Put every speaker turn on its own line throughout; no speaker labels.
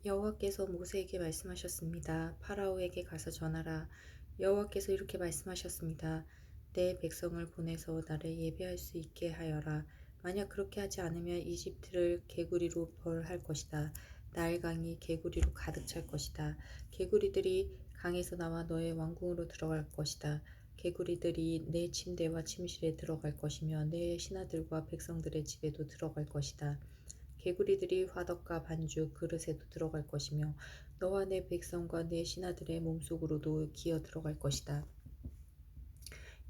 여호와께서 모세에게 말씀하셨습니다. 파라오에게 가서 전하라. 여호와께서 이렇게 말씀하셨습니다. 내 백성을 보내서 나를 예배할 수 있게 하여라. 만약 그렇게 하지 않으면 이집트를 개구리로 벌할 것이다. 나일강이 개구리로 가득 찰 것이다. 개구리들이 강에서 나와 너의 왕궁으로 들어갈 것이다. 개구리들이 내 침대와 침실에 들어갈 것이며 내 신하들과 백성들의 집에도 들어갈 것이다. 개구리들이 화덕과 반죽, 그릇에도 들어갈 것이며 너와 내 백성과 내 신하들의 몸속으로도 기어 들어갈 것이다.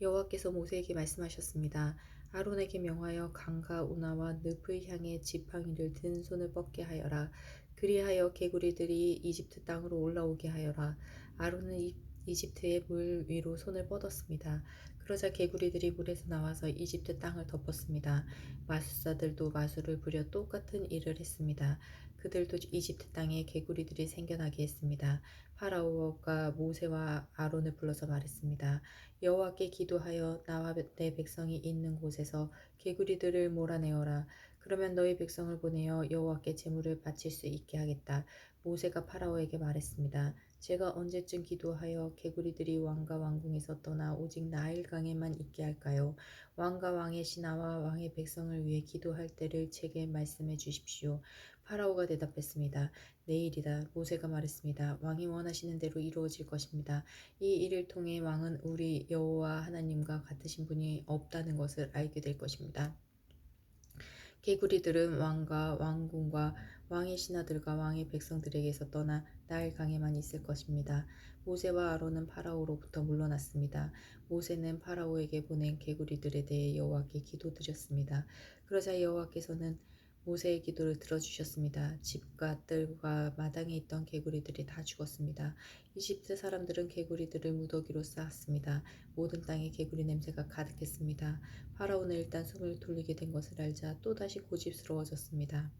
여호와께서 모세에게 말씀하셨습니다. 아론에게 명하여 강과 운하와 늪을 향해 지팡이를 든 손을 뻗게 하여라. 그리하여 개구리들이 이집트 땅으로 올라오게 하여라. 아론은 이집트의 물 위로 손을 뻗었습니다. 그러자 개구리들이 물에서 나와서 이집트 땅을 덮었습니다. 마술사들도 마술을 부려 똑같은 일을 했습니다. 그들도 이집트 땅에 개구리들이 생겨나게 했습니다. 파라오가 모세와 아론을 불러서 말했습니다. 여호와께 기도하여 나와 내 백성이 있는 곳에서 개구리들을 몰아내어라. 그러면 너희 백성을 보내어 여호와께 제물을 바칠 수 있게 하겠다. 모세가 파라오에게 말했습니다. 제가 언제쯤 기도하여 개구리들이 왕과 왕궁에서 떠나 오직 나일강에만 있게 할까요? 왕과 왕의 신하와 왕의 백성을 위해 기도할 때를 제게 말씀해 주십시오. 파라오가 대답했습니다. 내일이다. 모세가 말했습니다. 왕이 원하시는 대로 이루어질 것입니다. 이 일을 통해 왕은 우리 여호와 하나님과 같으신 분이 없다는 것을 알게 될 것입니다. 개구리들은 왕과 왕궁과 왕의 신하들과 왕의 백성들에게서 떠나 나일강에만 있을 것입니다. 모세와 아론은 파라오로부터 물러났습니다. 모세는 파라오에게 보낸 개구리들에 대해 여호와께 기도드렸습니다. 그러자 여호와께서는 모세의 기도를 들어주셨습니다. 집과 뜰과 마당에 있던 개구리들이 다 죽었습니다. 이집트 사람들은 개구리들을 무더기로 쌓았습니다. 모든 땅에 개구리 냄새가 가득했습니다. 파라오는 일단 숨을 돌리게 된 것을 알자 또다시 고집스러워졌습니다.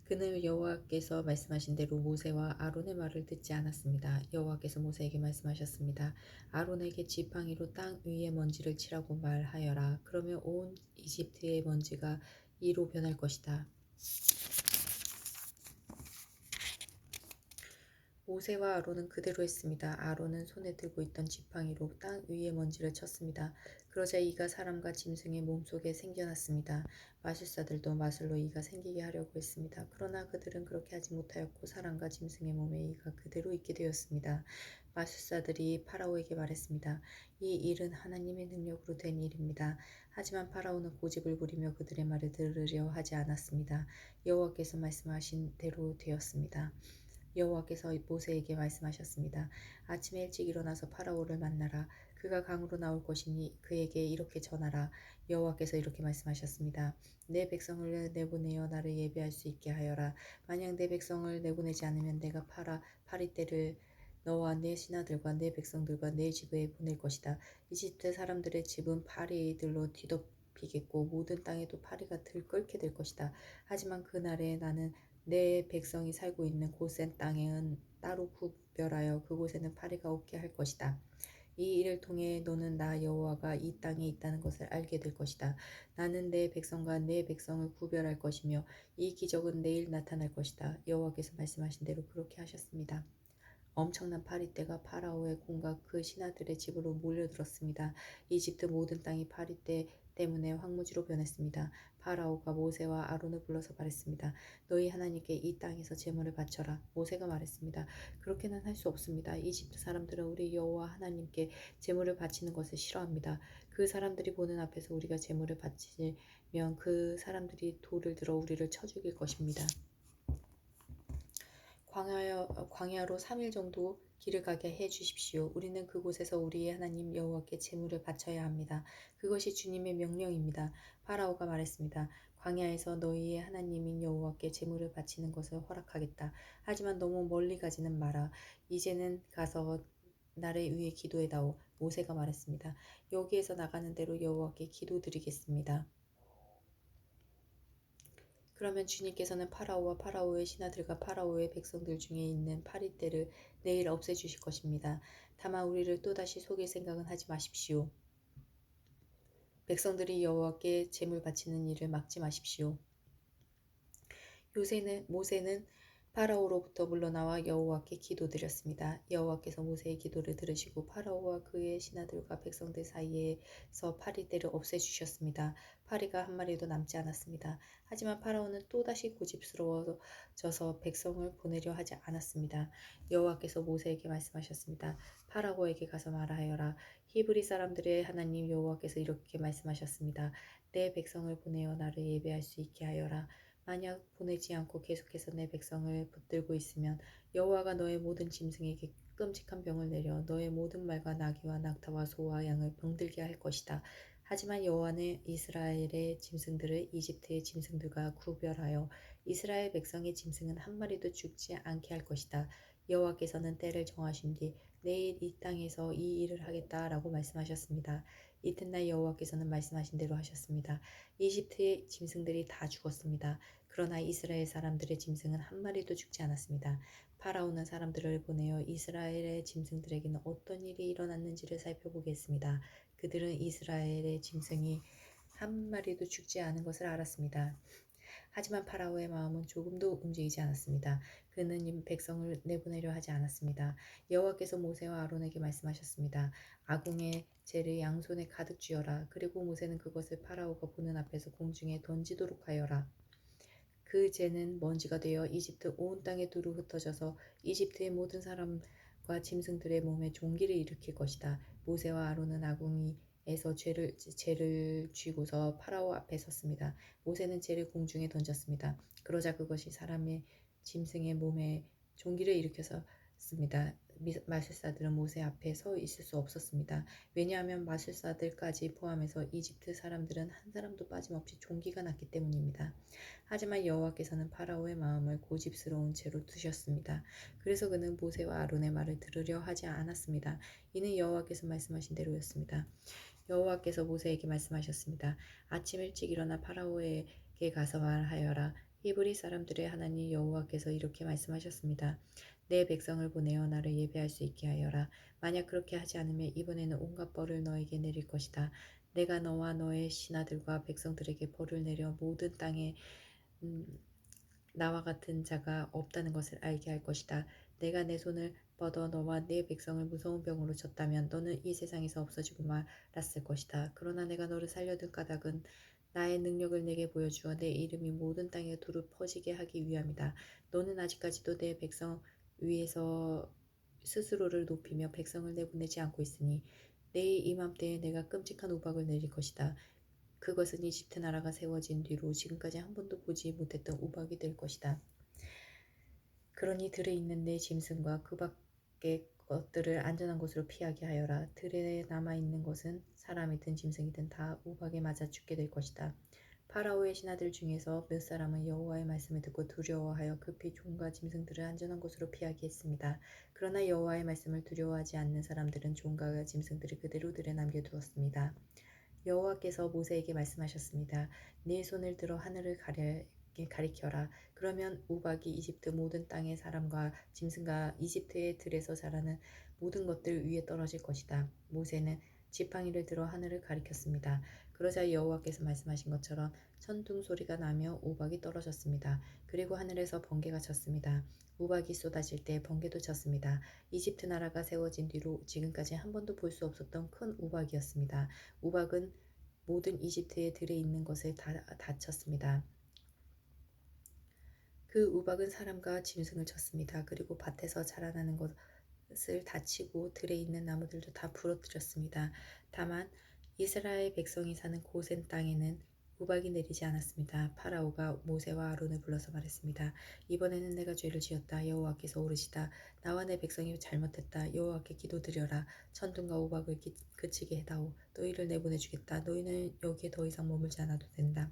그는 여호와께서 말씀하신 대로 모세와 아론의 말을 듣지 않았습니다. 여호와께서 모세에게 말씀하셨습니다. 아론에게 지팡이로 땅 위의 먼지를 치라고 말하여라. 그러면 온 이집트의 먼지가 이로 변할 것이다. 모세와 아론은 그대로 했습니다. 아론은 손에 들고 있던 지팡이로 땅 위의 먼지를 쳤습니다. 그러자 이가 사람과 짐승의 몸속에 생겨났습니다. 마술사들도 마술로 이가 생기게 하려고 했습니다. 그러나 그들은 그렇게 하지 못하였고 사람과 짐승의 몸에 이가 그대로 있게 되었습니다. 마술사들이 파라오에게 말했습니다. 이 일은 하나님의 능력으로 된 일입니다. 하지만 파라오는 고집을 부리며 그들의 말을 들으려 하지 않았습니다. 여호와께서 말씀하신 대로 되었습니다. 여호와께서 모세에게 말씀하셨습니다. 아침에 일찍 일어나서 파라오를 만나라. 그가 강으로 나올 것이니 그에게 이렇게 전하라. 여호와께서 이렇게 말씀하셨습니다. 내 백성을 내보내어 나를 예배할 수 있게 하여라. 만약 내 백성을 내보내지 않으면 내가 파리떼를 너와 내 신하들과 내 백성들과 내 집에 보낼 것이다. 이집트 사람들의 집은 파리들로 뒤덮이겠고 모든 땅에도 파리가 들끓게 될 것이다. 하지만 그날에 나는 내 백성이 살고 있는 고센 땅은 따로 구별하여 그곳에는 파리가 없게 할 것이다. 이 일을 통해 너는 나 여호와가 이 땅에 있다는 것을 알게 될 것이다. 나는 내 백성과 내 백성을 구별할 것이며 이 기적은 내일 나타날 것이다. 여호와께서 말씀하신 대로 그렇게 하셨습니다. 엄청난 파리떼가 파라오의 궁과 그 신하들의 집으로 몰려들었습니다. 이집트 모든 땅이 파리떼 때문에 황무지로 변했습니다. 파라오가 모세와 아론을 불러서 말했습니다. 너희 하나님께 이 땅에서 제물을 바쳐라. 모세가 말했습니다. 그렇게는 할 수 없습니다. 이집트 사람들은 우리 여호와 하나님께 제물을 바치는 것을 싫어합니다. 그 사람들이 보는 앞에서 우리가 제물을 바치면 그 사람들이 돌을 들어 우리를 쳐 죽일 것입니다. 광야로 3일 정도 길을 가게 해 주십시오. 우리는 그곳에서 우리의 하나님 여호와께 제물을 바쳐야 합니다. 그것이 주님의 명령입니다. 파라오가 말했습니다. 광야에서 너희의 하나님인 여호와께 제물을 바치는 것을 허락하겠다. 하지만 너무 멀리 가지는 마라. 이제는 가서 나를 위해 기도해다오. 모세가 말했습니다. 여기에서 나가는 대로 여호와께 기도드리겠습니다. 그러면 주님께서는 파라오와 파라오의 신하들과 파라오의 백성들 중에 있는 파리떼를 내일 없애주실 것입니다. 다만 우리를 또다시 속일 생각은 하지 마십시오. 백성들이 여호와께 제물 바치는 일을 막지 마십시오. 모세는 파라오로부터 물러나와 여호와께 기도드렸습니다. 여호와께서 모세의 기도를 들으시고 파라오와 그의 신하들과 백성들 사이에서 파리떼를 없애주셨습니다. 파리가 한 마리도 남지 않았습니다. 하지만 파라오는 또다시 고집스러워져서 백성을 보내려 하지 않았습니다. 여호와께서 모세에게 말씀하셨습니다. 파라오에게 가서 말하여라. 히브리 사람들의 하나님 여호와께서 이렇게 말씀하셨습니다. 내 백성을 보내어 나를 예배할 수 있게 하여라. 만약 보내지 않고 계속해서 내 백성을 붙들고 있으면 여호와가 너의 모든 짐승에게 끔찍한 병을 내려 너의 모든 말과 나귀와 낙타와 소와 양을 병들게 할 것이다. 하지만 여호와는 이스라엘의 짐승들을 이집트의 짐승들과 구별하여 이스라엘 백성의 짐승은 한 마리도 죽지 않게 할 것이다. 여호와께서는 때를 정하신 뒤 내일 이 땅에서 이 일을 하겠다라고 말씀하셨습니다. 이튿날 여호와께서는 말씀하신 대로 하셨습니다. 이집트의 짐승들이 다 죽었습니다. 그러나 이스라엘 사람들의 짐승은 한 마리도 죽지 않았습니다. 파라오는 사람들을 보내어 이스라엘의 짐승들에게는 어떤 일이 일어났는지를 살펴보겠습니다. 그들은 이스라엘의 짐승이 한 마리도 죽지 않은 것을 알았습니다. 하지만 파라오의 마음은 조금도 움직이지 않았습니다. 그는 백성을 내보내려 하지 않았습니다. 여호와께서 모세와 아론에게 말씀하셨습니다. 아궁의 재를 양손에 가득 쥐어라. 그리고 모세는 그것을 파라오가 보는 앞에서 공중에 던지도록 하여라. 그 재는 먼지가 되어 이집트 온 땅에 두루 흩어져서 이집트의 모든 사람과 짐승들의 몸에 종기를 일으킬 것이다. 모세와 아론은 아궁이에서 재를 쥐고서 파라오 앞에 섰습니다. 모세는 재를 공중에 던졌습니다. 그러자 그것이 사람의 짐승의 몸에 종기를 일으켰습니다. 마술사들은 모세 앞에 서 있을 수 없었습니다. 왜냐하면 마술사들까지 포함해서 이집트 사람들은 한 사람도 빠짐없이 종기가 났기 때문입니다. 하지만 여호와께서는 파라오의 마음을 고집스러운 채로 두셨습니다. 그래서 그는 모세와 아론의 말을 들으려 하지 않았습니다. 이는 여호와께서 말씀하신 대로였습니다. 여호와께서 모세에게 말씀하셨습니다. 아침 일찍 일어나 파라오에게 가서 말하여라. 히브리 사람들의 하나님 여호와께서 이렇게 말씀하셨습니다. 내 백성을 보내어 나를 예배할 수 있게 하여라. 만약 그렇게 하지 않으면 이번에는 온갖 벌을 너에게 내릴 것이다. 내가 너와 너의 신하들과 백성들에게 벌을 내려 모든 땅에 나와 같은 자가 없다는 것을 알게 할 것이다. 내가 내 손을 뻗어 너와 내 백성을 무서운 병으로 쳤다면 너는 이 세상에서 없어지고 말았을 것이다. 그러나 내가 너를 살려둔 까닭은 나의 능력을 내게 보여주어 내 이름이 모든 땅에 두루 퍼지게 하기 위함이다. 너는 아직까지도 내 백성 위에서 스스로를 높이며 백성을 내보내지 않고 있으니 내일 이맘때에 내가 끔찍한 우박을 내릴 것이다. 그것은 이집트 나라가 세워진 뒤로 지금까지 한 번도 보지 못했던 우박이 될 것이다. 그러니 들에 있는 내 짐승과 그 밖의 것들을 안전한 곳으로 피하게 하여라. 들에 남아있는 것은 사람이든 짐승이든 다 우박에 맞아 죽게 될 것이다. 파라오의 신하들 중에서 몇 사람은 여호와의 말씀을 듣고 두려워하여 급히 종과 짐승들을 안전한 곳으로 피하게 했습니다. 그러나 여호와의 말씀을 두려워하지 않는 사람들은 종과 짐승들을 그대로 들에 남겨두었습니다. 여호와께서 모세에게 말씀하셨습니다. 네 손을 들어 하늘을 가리켜라. 그러면 우박이 이집트 모든 땅의 사람과 짐승과 이집트의 들에서 자라는 모든 것들 위에 떨어질 것이다. 모세는 지팡이를 들어 하늘을 가리켰습니다. 그러자 여호와께서 말씀하신 것처럼 천둥 소리가 나며 우박이 떨어졌습니다. 그리고 하늘에서 번개가 쳤습니다. 우박이 쏟아질 때 번개도 쳤습니다. 이집트 나라가 세워진 뒤로 지금까지 한 번도 볼 수 없었던 큰 우박이었습니다. 우박은 모든 이집트의 들에 있는 것을 다 쳤습니다. 그 우박은 사람과 짐승을 쳤습니다. 그리고 밭에서 자라나는 것을 다 치고 들에 있는 나무들도 다 부러뜨렸습니다. 다만 이스라엘 백성이 사는 고센 땅에는 우박이 내리지 않았습니다. 파라오가 모세와 아론을 불러서 말했습니다. 이번에는 내가 죄를 지었다. 여호와께서 오르시다. 나와 내 백성이 잘못했다. 여호와께 기도드려라. 천둥과 우박을 그치게 해다오. 너희를 내보내주겠다. 너희는 여기에 더 이상 머물지 않아도 된다.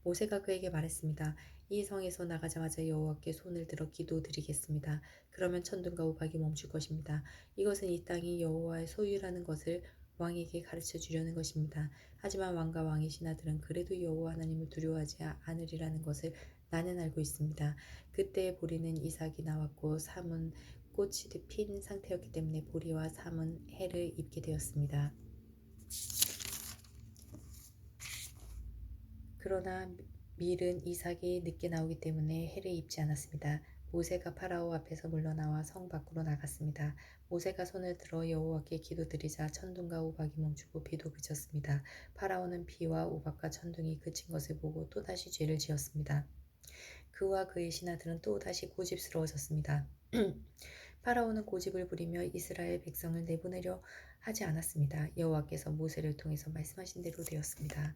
모세가 그에게 말했습니다. 이 성에서 나가자마자 여호와께 손을 들어 기도드리겠습니다. 그러면 천둥과 우박이 멈출 것입니다. 이것은 이 땅이 여호와의 소유라는 것을 왕에게 가르쳐 주려는 것입니다. 하지만 왕과 왕의 신하들은 그래도 여호와 하나님을 두려워하지 않으리라는 것을 나는 알고 있습니다. 그때 보리는 이삭이 나왔고 삼은 꽃이 핀 상태였기 때문에 보리와 삼은 해를 입게 되었습니다. 그러나 밀은 이삭이 늦게 나오기 때문에 해를 입지 않았습니다. 모세가 파라오 앞에서 물러나와 성 밖으로 나갔습니다. 모세가 손을 들어 여호와께 기도드리자 천둥과 우박이 멈추고 비도 그쳤습니다. 파라오는 비와 우박과 천둥이 그친 것을 보고 또다시 죄를 지었습니다. 그와 그의 신하들은 또다시 고집스러워졌습니다. 파라오는 고집을 부리며 이스라엘 백성을 내보내려 하지 않았습니다. 여호와께서 모세를 통해서 말씀하신 대로 되었습니다.